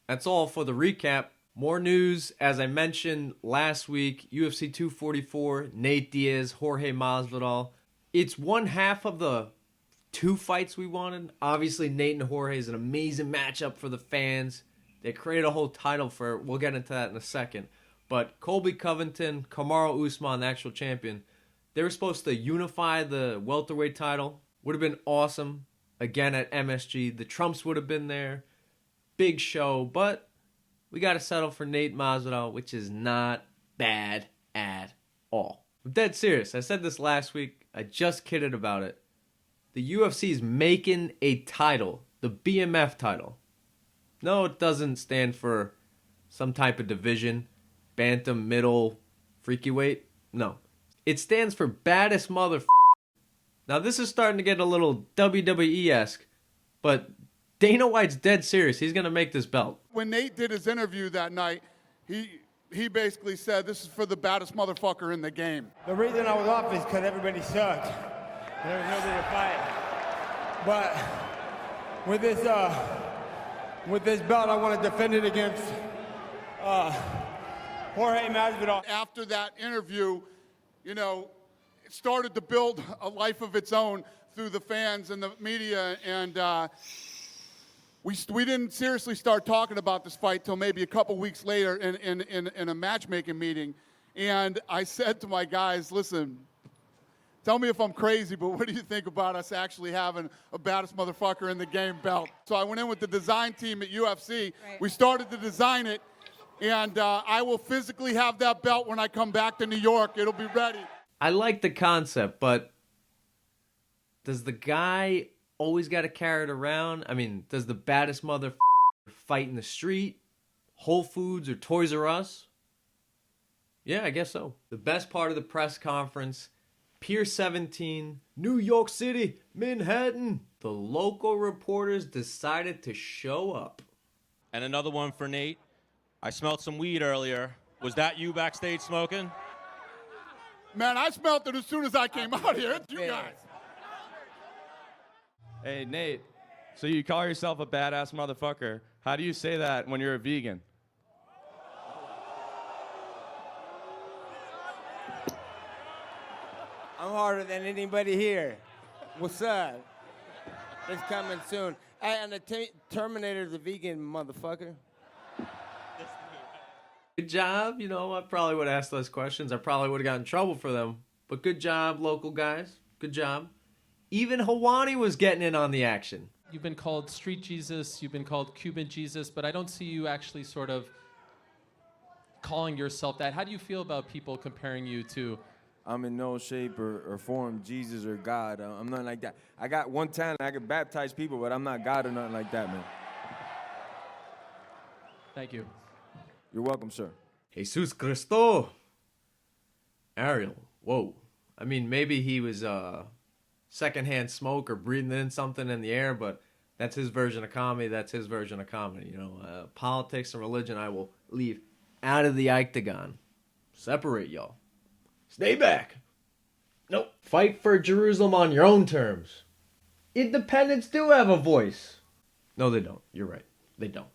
That's all for the recap. More news, as I mentioned last week, UFC 244, Nate Diaz, Jorge Masvidal. It's one half of the two fights we wanted. Obviously, Nate and Jorge is an amazing matchup for the fans. They created a whole title for it. We'll get into that in a second. But Colby Covington, Kamaru Usman, the actual champion, they were supposed to unify the welterweight title. Would have been awesome. Again at MSG. The Trumps would have been there. Big show. But we got to settle for Nate Masvidal, which is not bad at all. I'm dead serious. I said this last week. I just kidded about it. The UFC is making a title. The BMF title. No, it doesn't stand for some type of division. Bantam, middle, freaky weight. No. It stands for baddest motherfucker. Now this is starting to get a little WWE-esque, but Dana White's dead serious. He's going to make this belt. When Nate did his interview that night, he basically said, this is for the baddest motherfucker in the game. The reason I was off is because everybody sucked. There was nobody to fight. But with this belt, I want to defend it against Jorge Masvidal. After that interview, it started to build a life of its own through the fans and the media, and we didn't seriously start talking about this fight till maybe a couple weeks later in a matchmaking meeting. And I said to my guys, listen, tell me if I'm crazy, but what do you think about us actually having a baddest motherfucker in the game belt? So I went in with the design team at UFC. Right. We started to design it, and I will physically have that belt when I come back to New York. It'll be ready. I like the concept, but does the guy always got to carry it around? I mean, does the baddest motherfucker fight in the street, Whole Foods, or Toys R Us? Yeah, I guess so. The best part of the press conference, Pier 17, New York City, Manhattan. The local reporters decided to show up. And another one for Nate. I smelled some weed earlier. Was that you backstage smoking? Man, I smelled it as soon as I came out here. It's you guys. Hey, Nate, so you call yourself a badass motherfucker. How do you say that when you're a vegan? I'm harder than anybody here. What's up? It's coming soon. Hey, and the Terminator's a vegan motherfucker. Good job. I probably would have asked less questions. I probably would have gotten in trouble for them. But good job, local guys. Good job. Even Hawani was getting in on the action. You've been called Street Jesus. You've been called Cuban Jesus. But I don't see you actually sort of calling yourself that. How do you feel about people comparing you to... I'm in no shape or form Jesus or God. I'm nothing like that. I got one talent. I can baptize people, but I'm not God or nothing like that, man. Thank you. You're welcome, sir. Jesus Cristo. Ariel. Whoa. I mean, maybe he was secondhand smoke or breathing in something in the air, but that's his version of comedy. That's his version of comedy. Politics and religion I will leave out of the IkeTagon. Separate y'all. Stay back. Nope. Fight for Jerusalem on your own terms. Independents do have a voice. No, they don't. You're right. They don't.